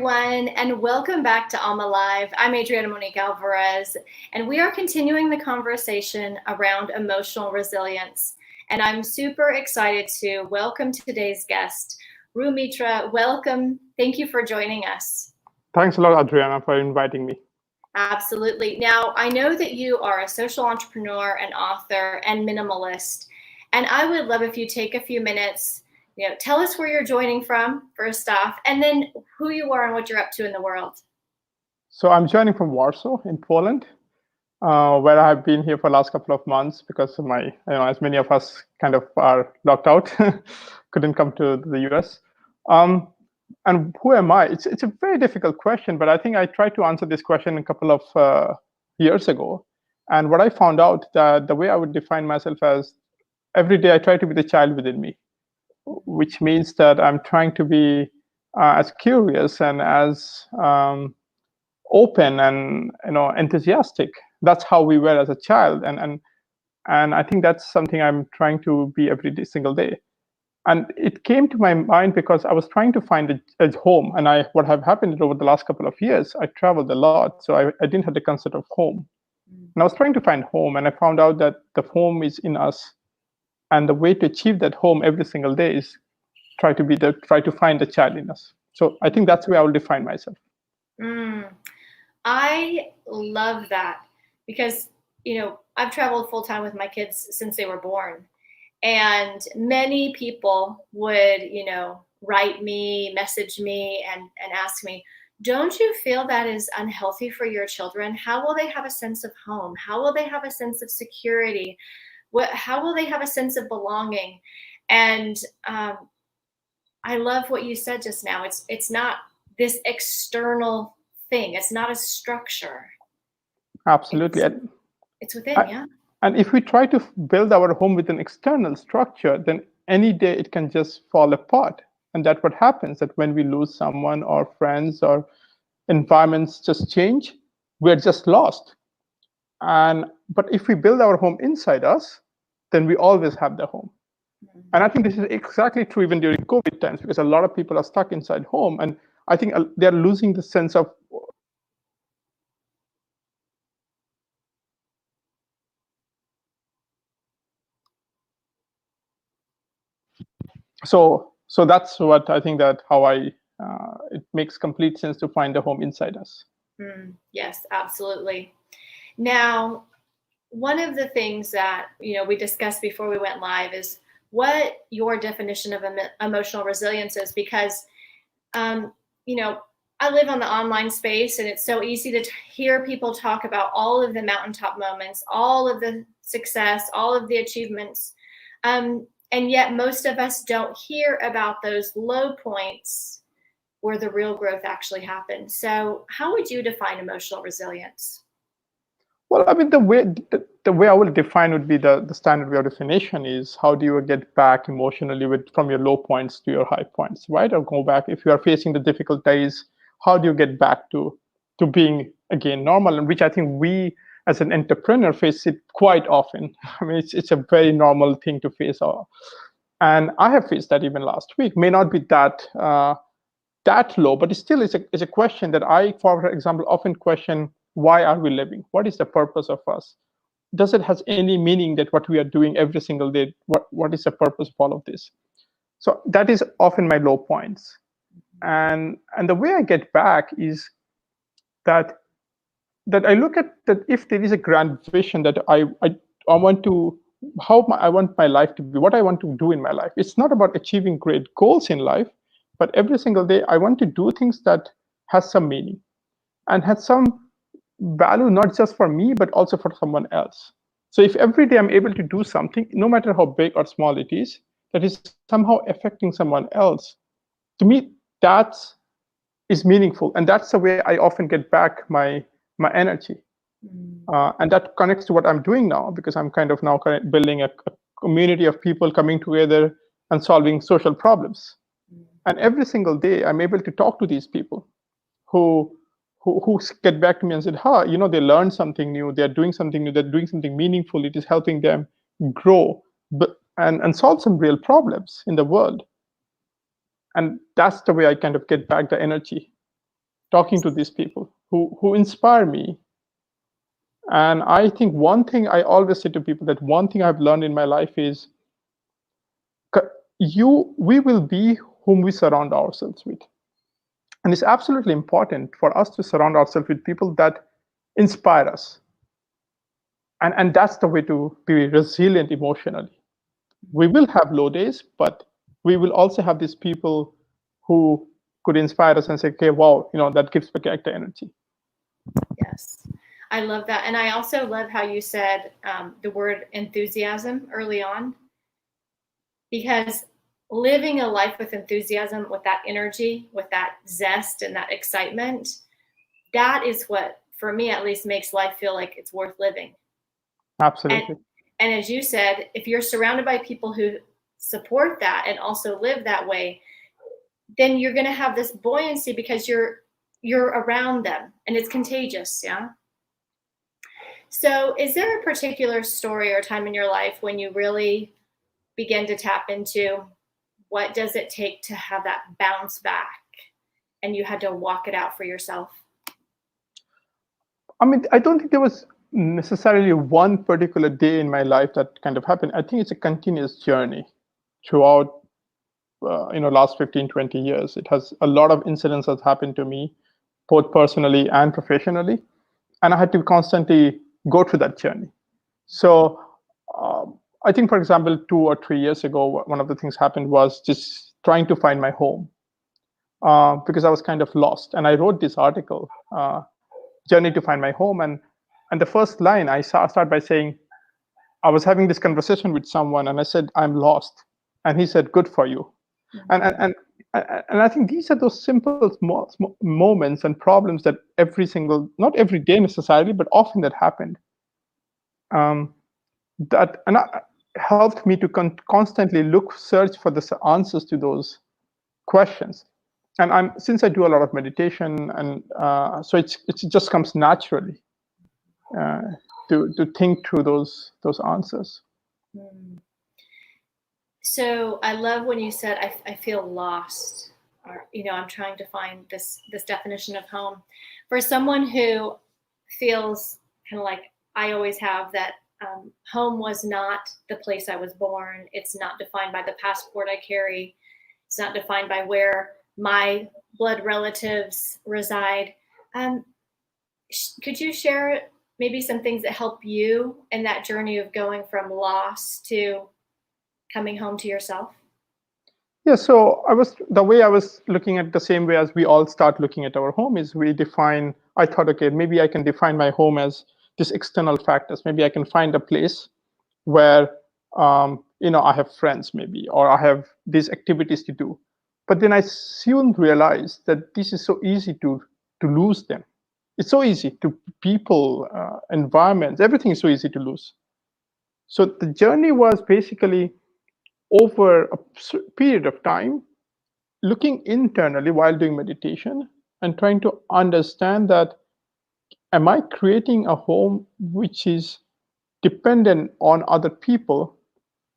everyone, and welcome back to Alma Live. I'm Adriana Monique Alvarez, and we are continuing the conversation around emotional resilience. And I'm super excited to welcome today's guest, Rudradeb Mitra. Welcome. Thank you for joining us. Thanks a lot, Adriana, for inviting me. Absolutely. Now, I know that you are a social entrepreneur, an author, and minimalist, and I would love if you take a few minutes. Tell us where you're joining from, first off, and then who you are and what you're up to in the world. So I'm joining from Warsaw in Poland, where I've been here for the last couple of months because of my, as many of us kind of are locked out, couldn't come to the US. And who am I? It's a very difficult question, but I think I tried to answer this question a couple of years ago. And what I found out that the way I would define myself as every day I try to be the child within me, which means that I'm trying to be as curious and as open and enthusiastic. That's how we were as a child, and I think that's something I'm trying to be every single day. And it came to my mind because I was trying to find a home, and what have happened over the last couple of years, I traveled a lot, so I didn't have the concept of home. And I was trying to find home, and I found out that the home is in us. And the way to achieve that home every single day is try to find the child in us. So I think that's where I will define myself. I love that because, I've traveled full time with my kids since they were born. And many people would, write me, message me, and ask me, don't you feel that is unhealthy for your children? How will they have a sense of home? How will they have a sense of security? How will they have a sense of belonging? And I love what you said just now. It's not this external thing. It's not a structure. Absolutely. It's within, yeah. And if we try to build our home with an external structure, then any day it can just fall apart. And that's what happens, that when we lose someone or friends or environments just change, we're just lost. But if we build our home inside us, then we always have the home. And I think this is exactly true even during COVID times, because a lot of people are stuck inside home, and I think they're losing the sense of so that's what I think, that how it makes complete sense to find a home inside us. Yes, absolutely. Now, one of the things that we discussed before we went live is what your definition of emotional resilience is, because I live on the online space, and it's so easy to hear people talk about all of the mountaintop moments, all of the success, all of the achievements, and yet most of us don't hear about those low points where the real growth actually happens. So how would you define emotional resilience? Well, I mean, the way I will define would be the standard way of definition is, how do you get back emotionally from your low points to your high points, right? Or go back, if you are facing the difficult days, how do you get back to being again normal? And which I think we as an entrepreneur face it quite often. I mean, it's a very normal thing to face. And I have faced that even last week. May not be that low, but it still is a question that I, for example, often question. Why are we living? What is the purpose of us? Does it has any meaning that what we are doing every single day? What is the purpose of all of this? So that is often my low points. And the way I get back is that I look at that, if there is a grand vision that I want to, I want my life to be, what I want to do in my life. It's not about achieving great goals in life, but every single day I want to do things that has some meaning and has some value, not just for me, but also for someone else. So if every day I'm able to do something, no matter how big or small it is, that is somehow affecting someone else, to me, that is meaningful. And that's the way I often get back my energy. And that connects to what I'm doing now, because I'm kind of now building a community of people coming together and solving social problems. And every single day, I'm able to talk to these people who get back to me and said, they learned something new, they're doing something new, they're doing something meaningful, it is helping them grow and solve some real problems in the world. And that's the way I kind of get back the energy. talking to these people who inspire me. And I think one thing I always say to people, that one thing I've learned in my life is we will be whom we surround ourselves with. And it's absolutely important for us to surround ourselves with people that inspire us. And that's the way to be resilient emotionally. We will have low days, but we will also have these people who could inspire us and say, okay, wow, that gives back the energy. Yes, I love that. And I also love how you said the word enthusiasm early on, because living a life with enthusiasm, with that energy, with that zest and that excitement, that is what, for me at least, makes life feel like it's worth living. Absolutely. And as you said, if you're surrounded by people who support that and also live that way, then you're going to have this buoyancy because you're around them, and it's contagious. Yeah. So is there a particular story or time in your life when you really begin to tap into what does it take to have that bounce back, and you had to walk it out for yourself? I mean, I don't think there was necessarily one particular day in my life that kind of happened. I think it's a continuous journey throughout last 15, 20 years. It has a lot of incidents that happened to me, both personally and professionally, and I had to constantly go through that journey. So I think, for example, 2 or 3 years ago, one of the things happened was just trying to find my home, because I was kind of lost. And I wrote this article, Journey to Find My Home. And the first line I start by saying, I was having this conversation with someone and I said, I'm lost. And he said, good for you. Mm-hmm. And I think these are those simple small moments and problems that not every day necessarily, but often that happened. That helped me to constantly search for the answers to those questions. And since I do a lot of meditation, and so it just comes naturally to think through those answers. So I love when you said I feel lost, or I'm trying to find this definition of home. For someone who feels kind of like I always have, that home was not the place I was born. It's not defined by the passport I carry. It's not defined by where my blood relatives reside. Could you share maybe some things that help you in that journey of going from loss to coming home to yourself? Yeah, so the way I was looking at the same way as we all start looking at our home is I thought, okay, maybe I can define my home as these external factors. Maybe I can find a place where, I have friends maybe, or I have these activities to do. But then I soon realized that this is so easy to lose them. It's so easy to people, environments, everything is so easy to lose. So the journey was basically over a period of time, looking internally while doing meditation and trying to understand that, am I creating a home which is dependent on other people?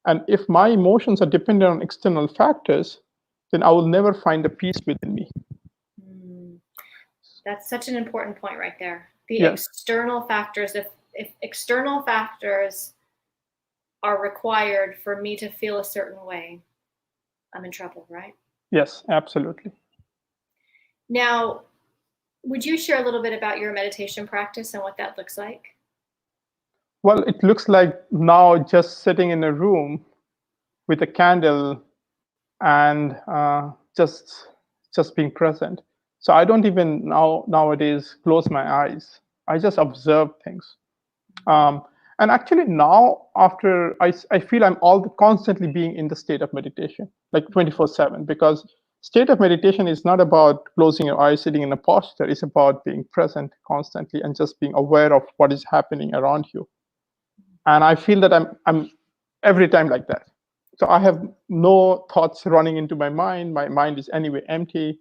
And if my emotions are dependent on external factors, then I will never find a peace within me. That's such an important point right there. The external factors, if external factors are required for me to feel a certain way, I'm in trouble, right? Yes, absolutely. Now, would you share a little bit about your meditation practice and what that looks like? Well, it looks like now just sitting in a room with a candle and just being present. So I don't even nowadays close my eyes. I just observe things. And actually now, after I feel I'm constantly being in the state of meditation, like 24/7, because state of meditation is not about closing your eyes, sitting in a posture. It's about being present constantly and just being aware of what is happening around you. And I feel that I'm every time like that. So I have no thoughts running into my mind. My mind is anyway empty.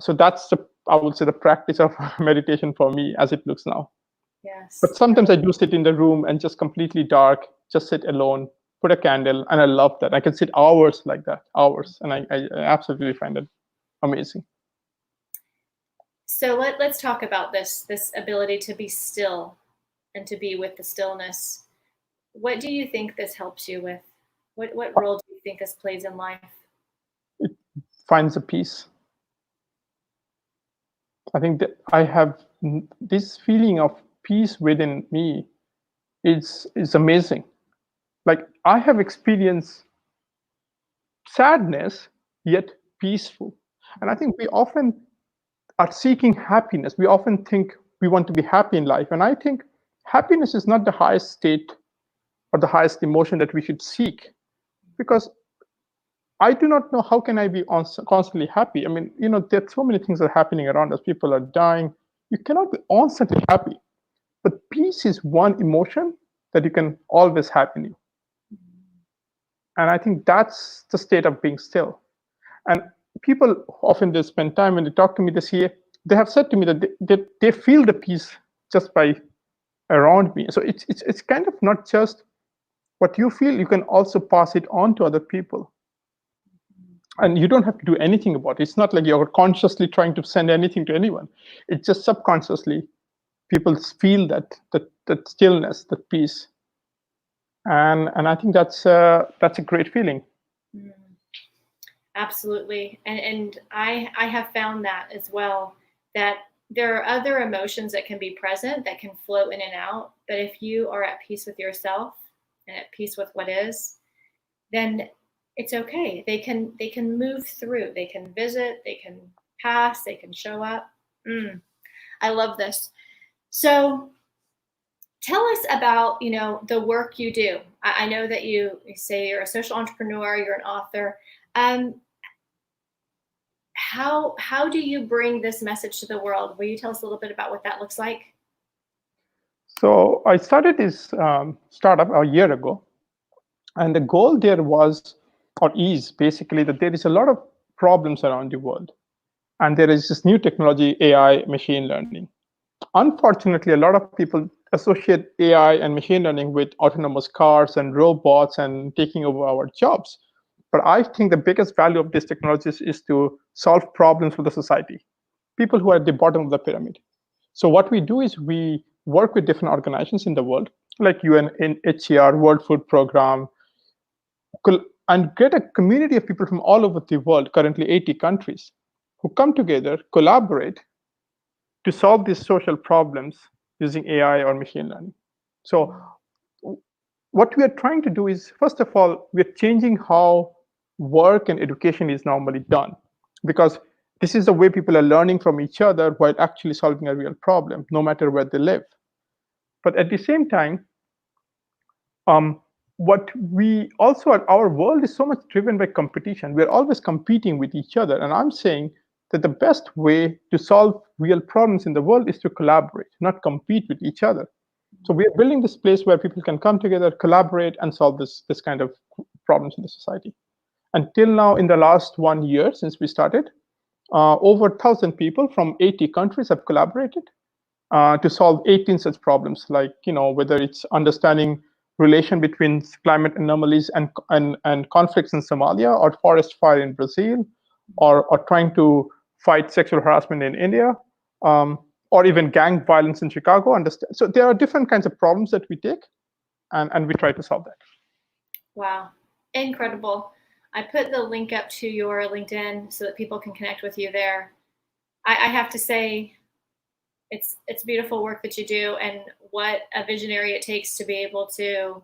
So that's I would say the practice of meditation for me as it looks now. Yes. But sometimes I do sit in the room and just completely dark, just sit alone, put a candle, and I love that. I can sit hours like that, hours, and I absolutely find it amazing. So let's talk about this ability to be still and to be with the stillness. What do you think this helps you with? What role do you think this plays in life? It finds a peace. I think that I have this feeling of peace within me. Is amazing. Like I have experienced sadness, yet peaceful. And I think we often are seeking happiness. We often think we want to be happy in life. And I think happiness is not the highest state or the highest emotion that we should seek, because I do not know how can I be constantly happy. I mean, there are so many things that are happening around us. People are dying. You cannot be constantly happy. But peace is one emotion that you can always have in you. And I think that's the state of being still. And people often they spend time when they talk to me, they have said to me that they feel the peace just by around me. So it's kind of not just what you feel, you can also pass it on to other people. And you don't have to do anything about it. It's not like you're consciously trying to send anything to anyone. It's just subconsciously people feel that stillness, that peace. And I think that's a great feeling. Absolutely. And I have found that as well, that there are other emotions that can be present that can flow in and out. But if you are at peace with yourself and at peace with what is, then it's okay. They can move through. They can visit. They can pass. They can show up. I love this. So tell us about the work you do. I know that you say you're a social entrepreneur. You're an author. How do you bring this message to the world? Will you tell us a little bit about what that looks like? So I started this startup a year ago, and the goal there was, or is basically, that there is a lot of problems around the world, and there is this new technology, AI, machine learning. Unfortunately, a lot of people associate AI and machine learning with autonomous cars and robots and taking over our jobs. But I think the biggest value of these technologies is to solve problems for the society, people who are at the bottom of the pyramid. So what we do is we work with different organizations in the world, like UNHCR, World Food Program, and get a community of people from all over the world, currently 80 countries, who come together, collaborate to solve these social problems using AI or machine learning. So what we are trying to do is, first of all, we're changing how work and education is normally done, because this is the way people are learning from each other while actually solving a real problem, no matter where they live. But at the same time, what we also our world is so much driven by competition. We're always competing with each other. And I'm saying that the best way to solve real problems in the world is to collaborate, not compete with each other. So we are building this place where people can come together, collaborate, and solve this kind of problems in the society. Until now, in the last 1 year since we started, over 1,000 people from 80 countries have collaborated to solve 18 such problems, like whether it's understanding relation between climate anomalies and conflicts in Somalia, or forest fire in Brazil, or trying to fight sexual harassment in India, or even gang violence in Chicago. So there are different kinds of problems that we take, and we try to solve that. Wow, incredible. I put the link up to your LinkedIn so that people can connect with you there. I have to say, it's beautiful work that you do, and what a visionary it takes to be able to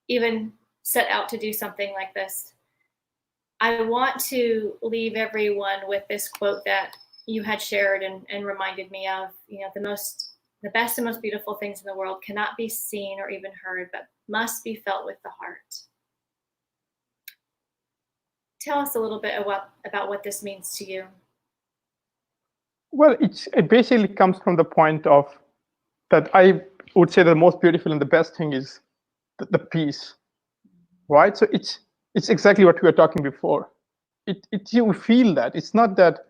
even set out to do something like this. I want to leave everyone with this quote that you had shared and reminded me of. The best and most beautiful things in the world cannot be seen or even heard, but must be felt with the heart. Tell us a little bit about what this means to you. Well, it basically comes from the point of that I would say the most beautiful and the best thing is the peace, right? So it's exactly what we were talking before. You feel that. It's not that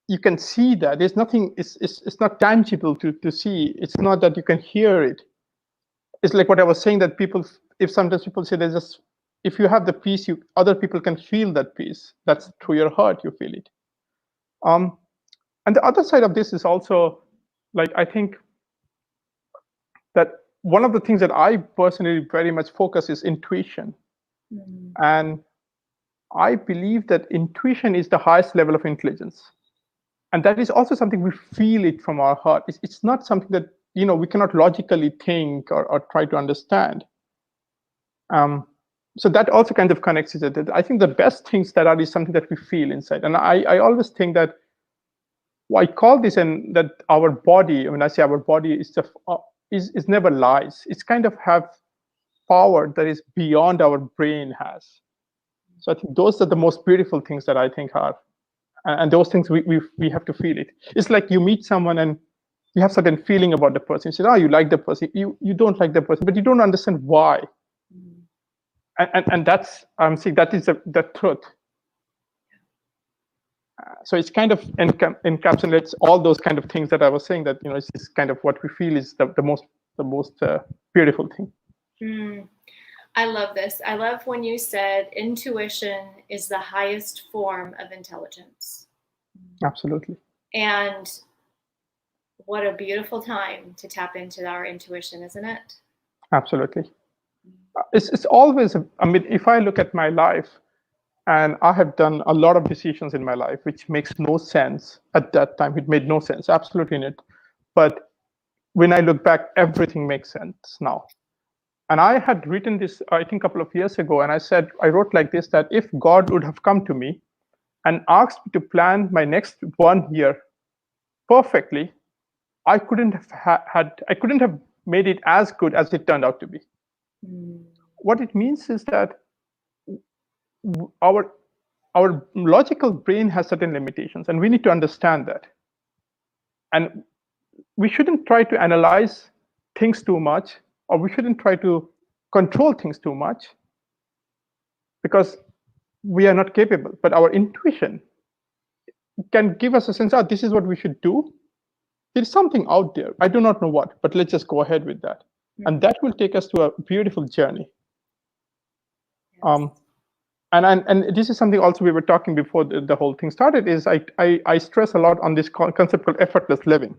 you can see that. There's nothing. It's not tangible to see. It's not that you can hear it. It's like what I was saying, that sometimes people say there's just, if you have the peace, other people can feel that peace. That's through your heart you feel it. And the other side of this is also, like, I think that one of the things that I personally very much focus is intuition. And I believe that intuition is the highest level of intelligence. And that is also something we feel it from our heart. It's not something that, we cannot logically think or try to understand. So that also kind of connects it. I think the best things that are is something that we feel inside. And I always think that I call this, and that our body, when I say our body, is never lies. It's kind of have power that is beyond our brain has. So I think those are the most beautiful things that I think are, and those things we have to feel it. It's like you meet someone and you have certain feeling about the person. You say, oh, you like the person. You don't like the person, but you don't understand why. And that's saying that is the truth. So it's kind of encapsulates all those kind of things that I was saying, that it's kind of what we feel is the most beautiful thing. I love this. I love when you said intuition is the highest form of intelligence. Absolutely. And what a beautiful time to tap into our intuition, isn't it? Absolutely. It's always, if I look at my life, and I have done a lot of decisions in my life which makes no sense at that time. It made no sense, absolutely not. But when I look back, everything makes sense now. And I had written this, I think, a couple of years ago, and I wrote like this, that if God would have come to me and asked me to plan my next 1 year perfectly, I couldn't have made it as good as it turned out to be. What it means is that our logical brain has certain limitations, and we need to understand that. And we shouldn't try to analyze things too much, or we shouldn't try to control things too much, because we are not capable. But our intuition can give us a sense, this is what we should do. There's something out there. I do not know what, but let's just go ahead with that. And that will take us to a beautiful journey. And this is something also we were talking before the whole thing started, is I stress a lot on this concept called effortless living.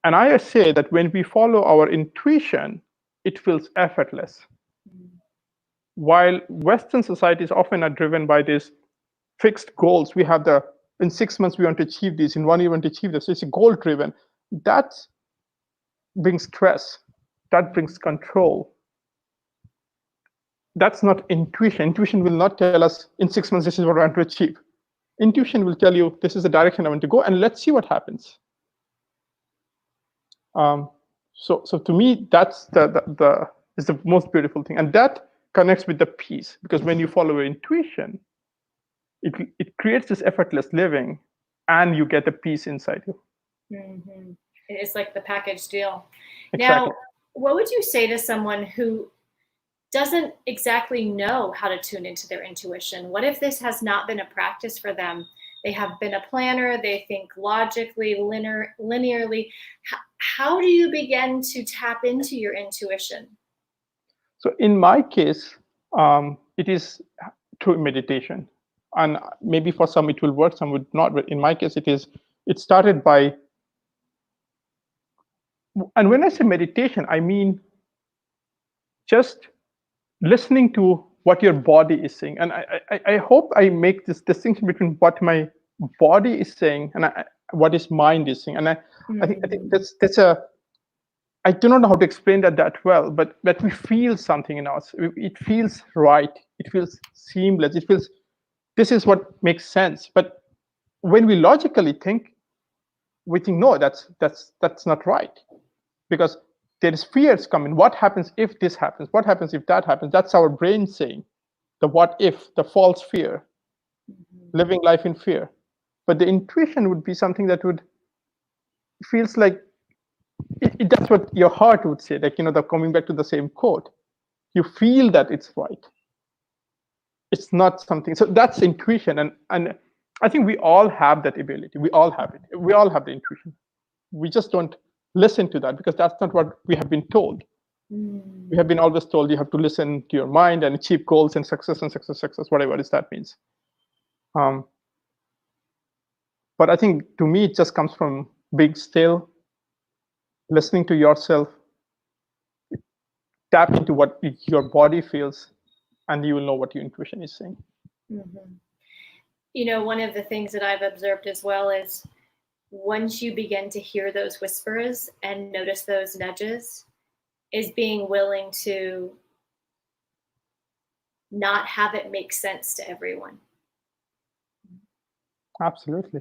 And I say that when we follow our intuition, it feels effortless. While Western societies often are driven by these fixed goals, we have in 6 months we want to achieve this, in 1 year we want to achieve this. So it's goal driven. That brings stress. That brings control. That's not intuition. Intuition will not tell us in 6 months this is what I want to achieve. Intuition will tell you this is the direction I want to go, and let's see what happens. So to me, that's the most beautiful thing, and that connects with the peace, because when you follow your intuition, it creates this effortless living, and you get the peace inside you. Mm-hmm. It's like the package deal. Exactly. Now, what would you say to someone who doesn't exactly know how to tune into their intuition? What if this has not been a practice for them? They have been a planner, they think logically, linearly. How do you begin to tap into your intuition? So in my case, it is through meditation. And maybe for some it will work, some would not. But in my case, it started by, and when I say meditation, I mean just listening to what your body is saying. And I hope I make this distinction between what my body is saying and what his mind is saying. And I think that's I do not know how to explain that well, but we feel something in us. It feels right. It feels seamless. It feels, this is what makes sense. But when we logically think, we think, no, that's not right, because there is fears coming. What happens if this happens? What happens if that happens? That's our brain saying, the what if, the false fear, living life in fear. But the intuition would be something that feels like, that's what your heart would say, like, coming back to the same quote. You feel that it's right. It's not something. So that's intuition. And I think we all have that ability. We all have it. We all have the intuition. We just don't listen to that, because that's not what we have been told. We have been always told you have to listen to your mind and achieve goals and success, whatever that means. But I think to me, it just comes from being still, listening to yourself, tap into what your body feels, and you will know what your intuition is saying. Mm-hmm. One of the things that I've observed as well is once you begin to hear those whispers and notice those nudges, is being willing to not have it make sense to everyone. Absolutely.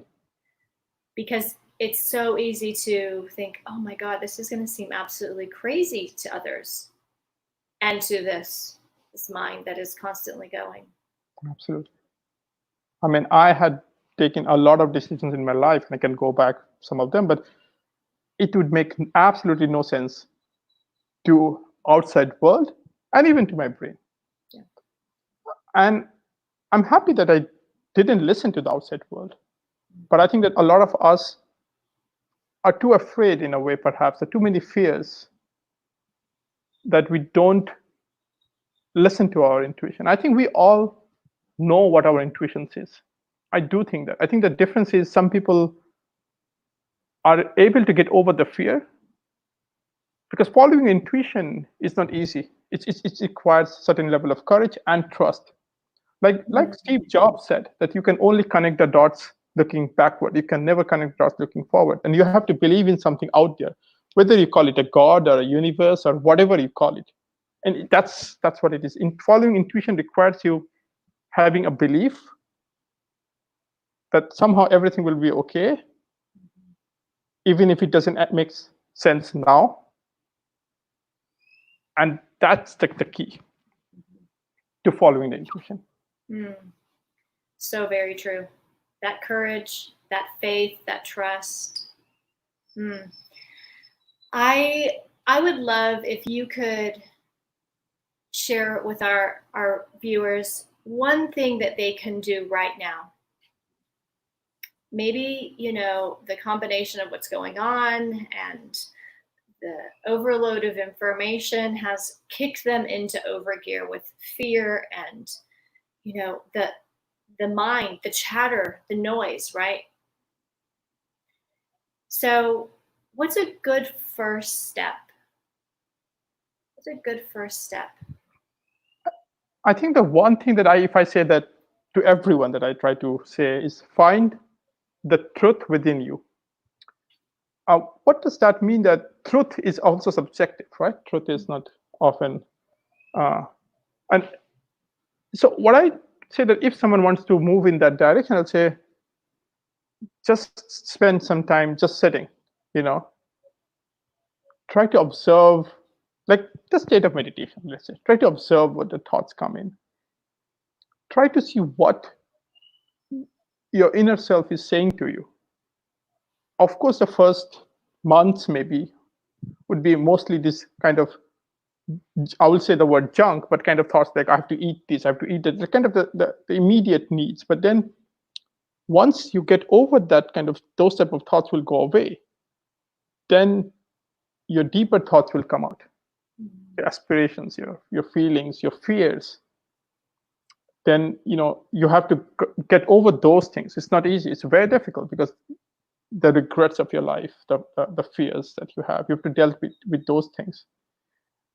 Because it's so easy to think, oh my God, this is going to seem absolutely crazy to others and to this mind that is constantly going. Absolutely. I mean, I had taken a lot of decisions in my life, and I can go back some of them, but it would make absolutely no sense to outside world and even to my brain. Yeah. And I'm happy that I didn't listen to the outside world. But I think that a lot of us are too afraid in a way, perhaps, there are too many fears that we don't listen to our intuition. I think we all know what our intuition says. I do think that. I think the difference is some people are able to get over the fear, because following intuition is not easy. It requires a certain level of courage and trust. Like Steve Jobs said, that you can only connect the dots looking backward. You can never connect dots looking forward. And you have to believe in something out there, whether you call it a God or a universe or whatever you call it. And that's what it is. In following intuition requires you having a belief that somehow everything will be okay, even if it doesn't make sense now. And that's the key to following the intuition. So very true. That courage, that faith, that trust. I would love if you could share with our viewers one thing that they can do right now. Maybe, the combination of what's going on and the overload of information has kicked them into overgear with fear and, the mind, the chatter, the noise, right? So what's a good first step? What's a good first step? I think the one thing that if I say that to everyone that I try to say is find the truth within you. What does that mean? That truth is also subjective, right? Truth is not often. And so what I say that if someone wants to move in that direction, I'll say, just spend some time just sitting, try to observe, like the state of meditation, let's say. Try to observe what the thoughts come in. Try to see what your inner self is saying to you. Of course, the first months maybe would be mostly this kind of, I will say the word junk, but kind of thoughts like, I have to eat this, I have to eat that, the kind of the immediate needs. But then once you get over that, kind of those type of thoughts will go away. Then your deeper thoughts will come out. Your aspirations, your feelings, your fears. Then you have to get over those things. It's not easy. It's very difficult, because the regrets of your life, the fears that you have to deal with those things.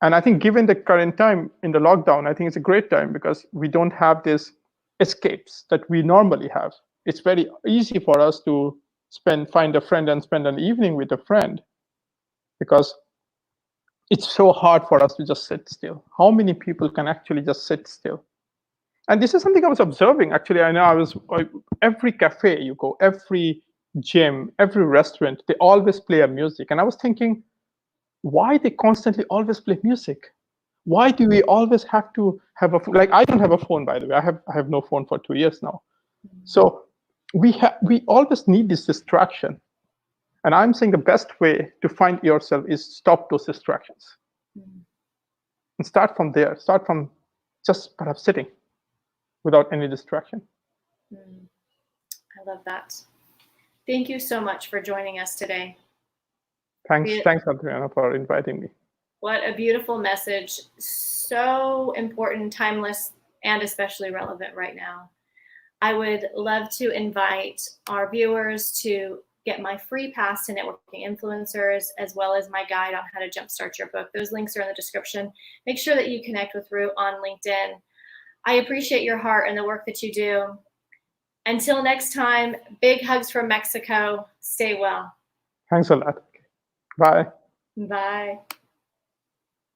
And I think given the current time in the lockdown, I think it's a great time, because we don't have these escapes that we normally have. It's very easy for us to find a friend and spend an evening with a friend, because it's so hard for us to just sit still. How many people can actually just sit still? And this is something I was observing. Actually, I know every cafe you go, every gym, every restaurant, they always play a music. And I was thinking, why they constantly always play music? Why do we always have to have a phone? Like, I don't have a phone, by the way. I have no phone for 2 years now. So we always need this distraction. And I'm saying the best way to find yourself is stop those distractions. And start from there. Start from just perhaps sitting without any distraction. I love that. Thank you so much for joining us today. Thanks, Adriana, for inviting me. What a beautiful message. So important, timeless, and especially relevant right now. I would love to invite our viewers to get my free pass to networking influencers, as well as my guide on how to jumpstart your book. Those links are in the description. Make sure that you connect with Ru on LinkedIn. I appreciate your heart and the work that you do. Until next time, big hugs from Mexico. Stay well. Thanks a lot. Bye. Bye.